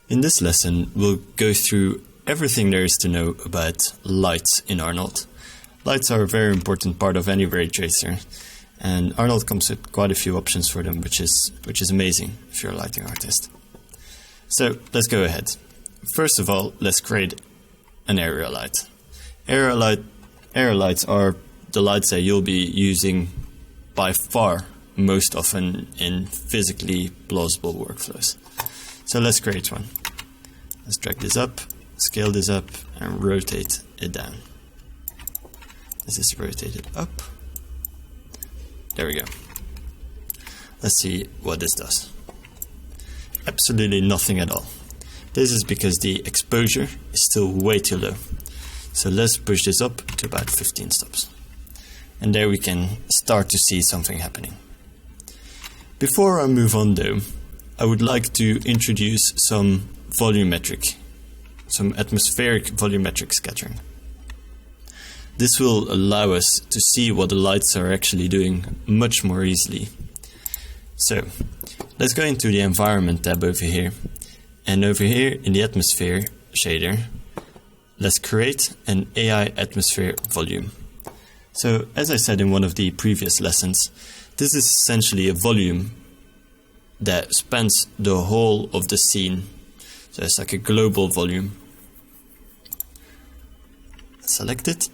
In this lesson, we'll go through everything there is to know about lights in Arnold. Lights are a very important part of any ray tracer, and Arnold comes with quite a few options for them, which is amazing if you're a lighting artist. So let's go ahead. First of all, let's create an area light. Area lights are the lights that you'll be using by far most often in physically plausible workflows. So let's create one. Let's drag this up, scale this up, and rotate it down. This is rotated up. There we go. Let's see what this does. Absolutely nothing at all. This is because the exposure is still way too low. So let's push this up to about 15 stops. And there we can start to see something happening. Before I move on though, I would like to introduce some atmospheric volumetric scattering. This will allow us to see what the lights are actually doing much more easily. So, let's go into the environment tab over here. And over here in the atmosphere shader, let's create an AI atmosphere volume. So, as I said in one of the previous lessons, this is essentially a volume that spans the whole of the scene. So it's like a global volume. Select it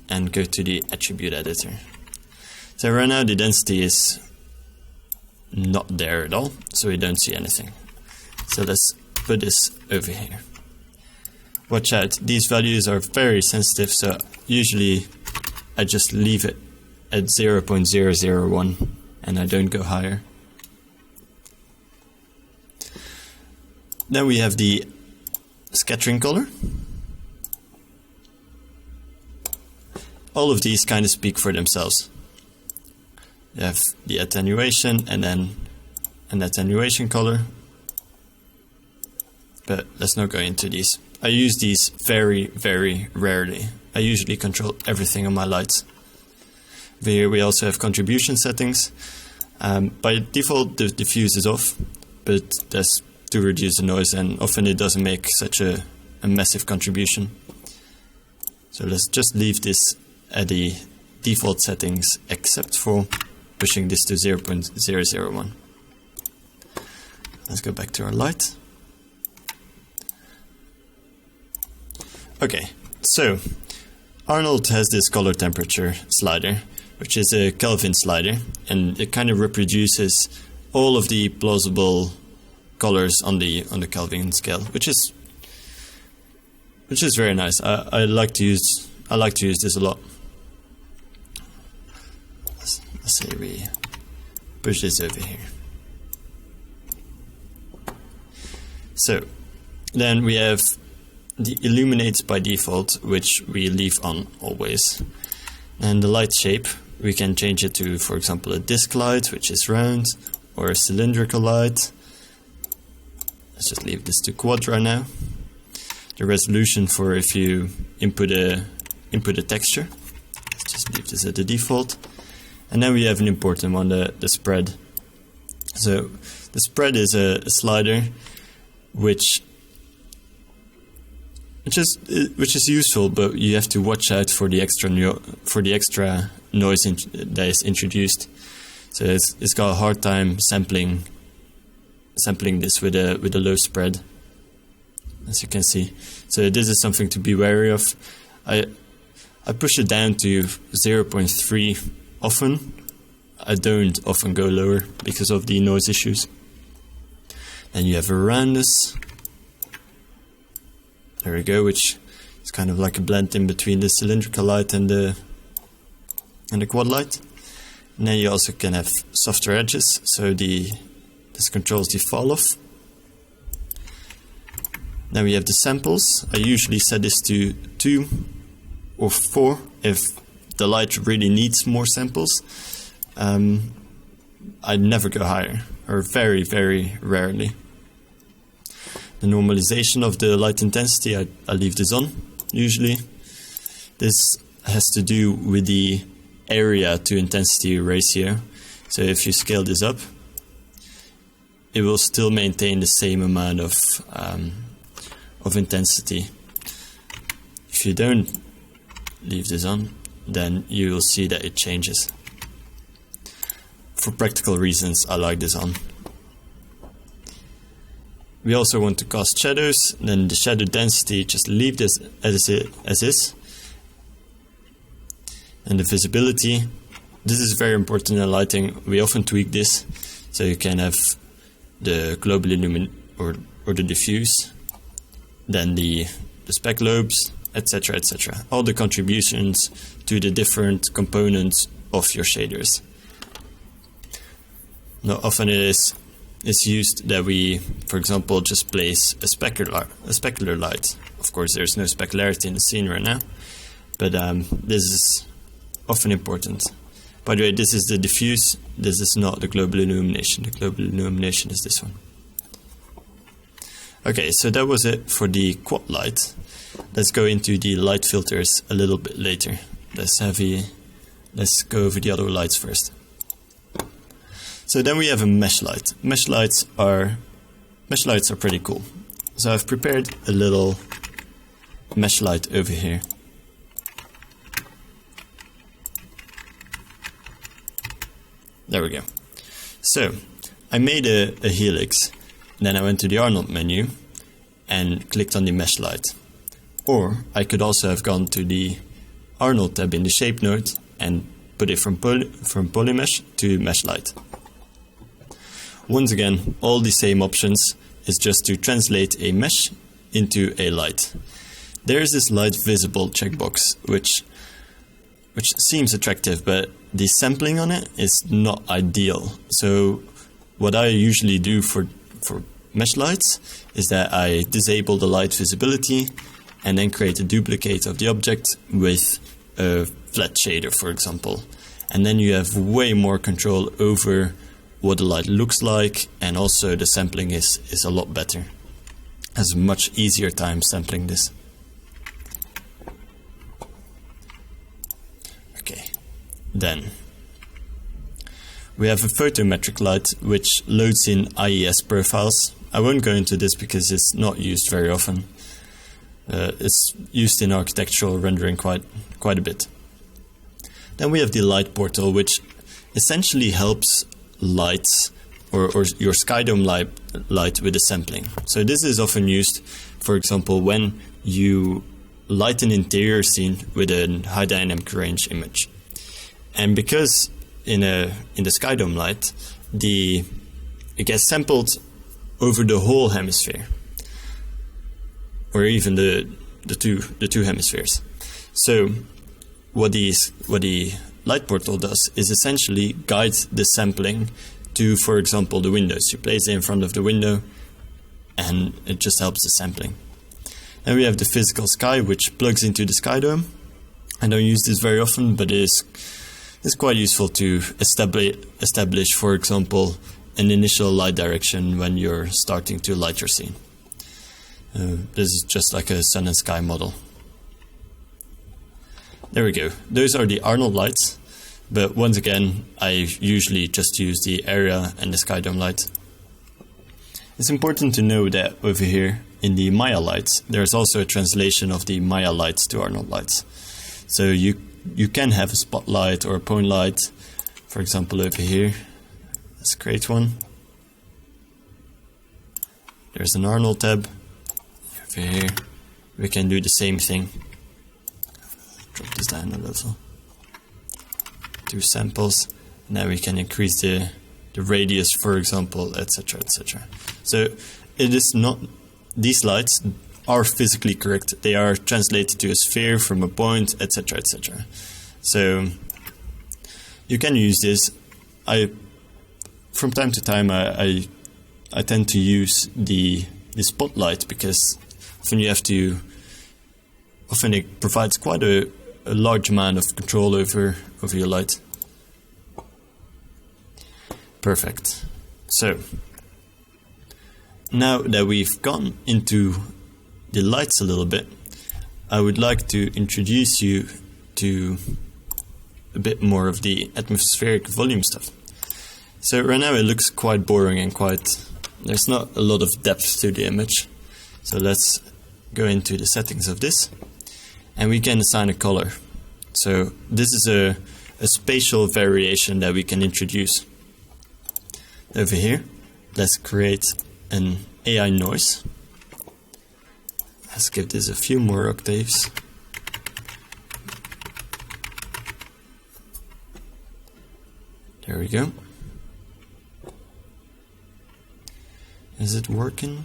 and go to the attribute editor. So right now the density is not there at all, so we don't see anything. So let's put this over here. Watch out, these values are very sensitive, so usually I just leave it at 0.001 and I don't go higher. Then we have the scattering color. All of these kind of speak for themselves. You have the attenuation and then an attenuation color. But let's not go into these. I use these very, very rarely. I usually control everything on my lights. Here we also have contribution settings. By default, the diffuse is off, but that's to reduce the noise, and often it doesn't make such a massive contribution. So let's just leave this at the default settings, except for pushing this to 0.001. Let's go back to our light. Okay, so Arnold has this color temperature slider, which is a Kelvin slider, and it kind of reproduces all of the plausible colors on the Kelvin scale, which is very nice. I like to use this a lot. Let's say we push this over here. So then we have the illuminates by default, which we leave on always. And the light shape, we can change it to, for example, a disc light, which is round, or a cylindrical light. Let's just leave this to quad right now. The resolution for if you input a texture. Let's just leave this at the default. And then we have an important one, the spread. So the spread is a slider which is useful, but you have to watch out for the extra noise that is introduced. So it's got a hard time sampling this with a low spread, as you can see. So this is something to be wary of. I push it down to 0.3 often. I don't often go lower because of the noise issues. Then you have a roundness. There we go, which is kind of like a blend in between the cylindrical light and the quad light. And then you also can have softer edges, so this controls the fall off. Then we have the samples. I usually set this to 2 or 4 if the light really needs more samples. I never go higher, or very, very rarely. The normalization of the light intensity, I leave this on, usually. This has to do with the area to intensity ratio. So if you scale this up, it will still maintain the same amount of intensity. If you don't leave this on, then you will see that it changes. For practical reasons, I like this on. We also want to cast shadows, then the shadow density, just leave this as is. And the visibility, this is very important in lighting. We often tweak this, so you can have the global illumination or the diffuse, then the speck lobes, etc., etc. All the contributions to the different components of your shaders. Now, often it's used that we, for example, just place a specular light. Of course, there's no specularity in the scene right now, but this is often important. By the way, this is the diffuse, this is not the global illumination. The global illumination is this one. Okay, so that was it for the quad light. Let's go into the light filters a little bit later. Let's go over the other lights first. So then we have a mesh light. Mesh lights are pretty cool. So I've prepared a little mesh light over here. There we go. So I made a helix, then I went to the Arnold menu and clicked on the mesh light. Or I could also have gone to the Arnold tab in the shape node and put it from polymesh to mesh light. Once again, all the same options is just to translate a mesh into a light. There is this light visible checkbox, which seems attractive, but the sampling on it is not ideal. So what I usually do for mesh lights is that I disable the light visibility and then create a duplicate of the object with a flat shader, for example. And then you have way more control over what the light looks like, and also the sampling is a lot better. Has a much easier time sampling this. Okay, then we have a photometric light which loads in IES profiles. I won't go into this because it's not used very often. It's used in architectural rendering quite a bit. Then we have the light portal, which essentially helps lights or your skydome light with the sampling. So this is often used, for example, when you light an interior scene with a high dynamic range image. And because in the skydome light, it gets sampled over the whole hemisphere, or even the two hemispheres. So what the light portal does is essentially guide the sampling to, for example, the windows. You place it in front of the window and it just helps the sampling. And we have the physical sky, which plugs into the skydome. I don't use this very often, but it's quite useful to establish, for example, an initial light direction when you're starting to light your scene. This is just like a sun and sky model. There we go. Those are the Arnold lights, but once again, I usually just use the area and the skydome light. It's important to know that over here in the Maya lights, there's also a translation of the Maya lights to Arnold lights. So you can have a spotlight or a point light, for example, over here. Let's create one. There's an Arnold tab. Over here, we can do the same thing. Drop this down a little. 2 samples. Now we can increase the radius, for example, etc., etc. So it is not, these lights are physically correct. They are translated to a sphere from a point, etc., etc. So you can use this. From time to time, I tend to use the spotlight because often it provides quite a large amount of control over your light. Perfect. So now that we've gone into the lights a little bit, I would like to introduce you to a bit more of the atmospheric volume stuff. So right now it looks quite boring and quite there's not a lot of depth to the image. So let's go into the settings of this, and we can assign a color. So this is a spatial variation that we can introduce. Over here, let's create an AI noise. Let's give this a few more octaves. There we go. Is it working?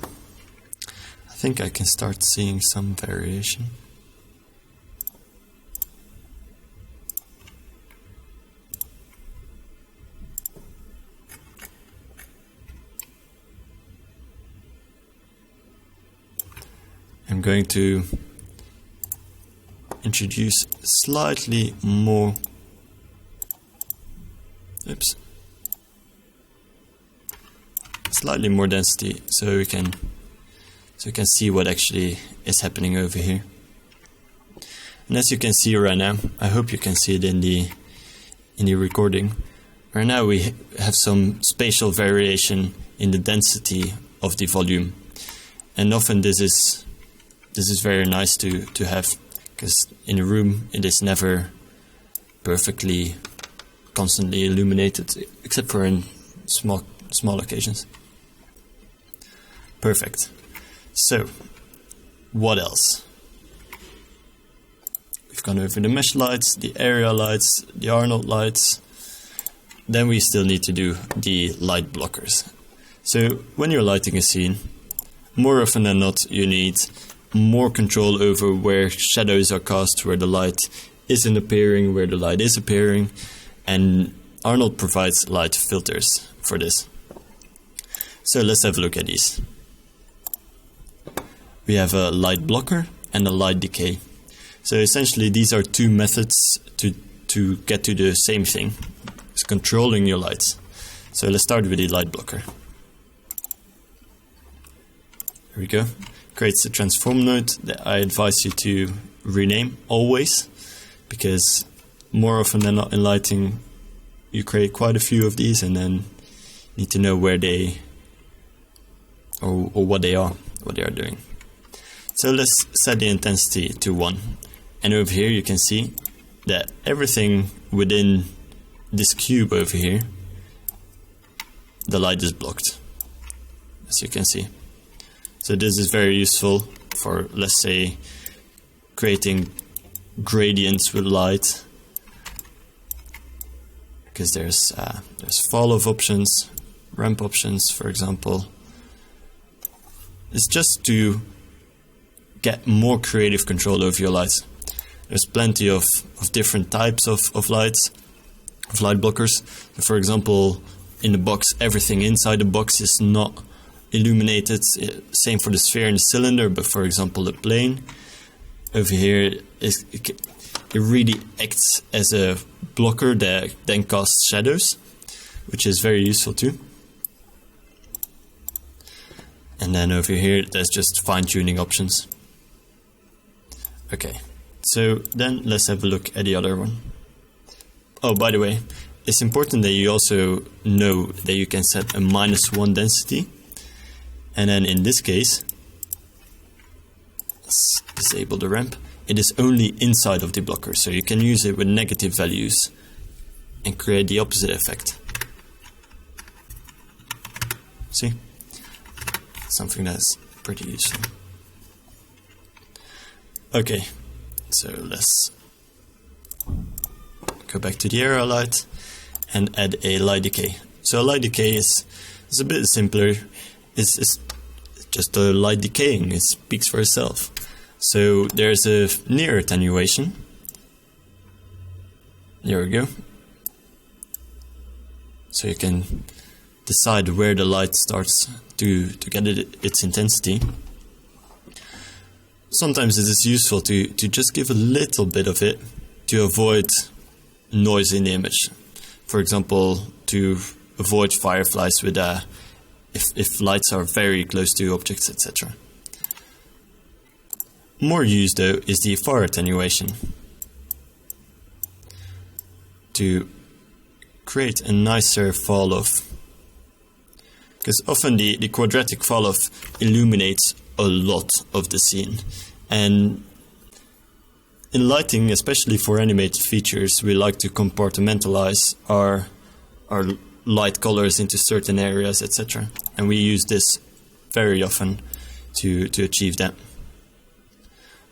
I think I can start seeing some variation. I'm going to introduce slightly more slightly more density so we can see what actually is happening over here. And as you can see right now, I hope you can see it in the recording. Right now we have some spatial variation in the density of the volume, and often this is very nice to have, because in a room it is never perfectly constantly illuminated, except for in small occasions. Perfect. So, what else? We've gone over the mesh lights, the area lights, the Arnold lights. Then we still need to do the light blockers. So, when you're lighting a scene, more often than not, you need more control over where shadows are cast, where the light isn't appearing, where the light is appearing, and Arnold provides light filters for this. So let's have a look at these. We have a light blocker and a light decay. So essentially these are two methods to get to the same thing. It's controlling your lights. So let's start with the light blocker. Here we go. Creates a transform node that I advise you to rename always, because more often than not in lighting you create quite a few of these and then need to know where they or what they are doing. So let's set the intensity to 1, and over here you can see that everything within this cube over here, the light is blocked, as you can see. So this is very useful for, let's say, creating gradients with light, because there's fall off options, ramp options, for example. It's just to get more creative control over your lights. There's plenty of different types of lights, of light blockers. For example, in the box, everything inside the box is not illuminated. Same for the sphere and the cylinder, but for example the plane over here, it really acts as a blocker that then casts shadows, which is very useful too. And then over here there's just fine-tuning options. Okay, so then let's have a look at the other one. Oh, by the way, it's important that you also know that you can set a -1 density. And then in this case, let's disable the ramp. It is only inside of the blocker, so you can use it with negative values and create the opposite effect. See? Something that's pretty useful. Okay, so let's go back to the area light and add a light decay. So a light decay is a bit simpler. It's just a light decaying. It speaks for itself. So there's a near attenuation. There we go. So you can decide where the light starts to get its intensity. Sometimes it is useful to just give a little bit of it to avoid noise in the image. For example, to avoid fireflies with if lights are very close to objects, etc. More used though is the far attenuation, to create a nicer fall off. Because often the quadratic fall-off illuminates a lot of the scene. And in lighting, especially for animated features, we like to compartmentalize our light colors into certain areas, etc. And we use this very often to achieve that.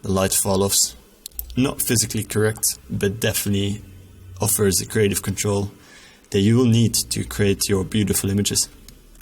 The light fall-offs, not physically correct, but definitely offers a creative control that you will need to create your beautiful images.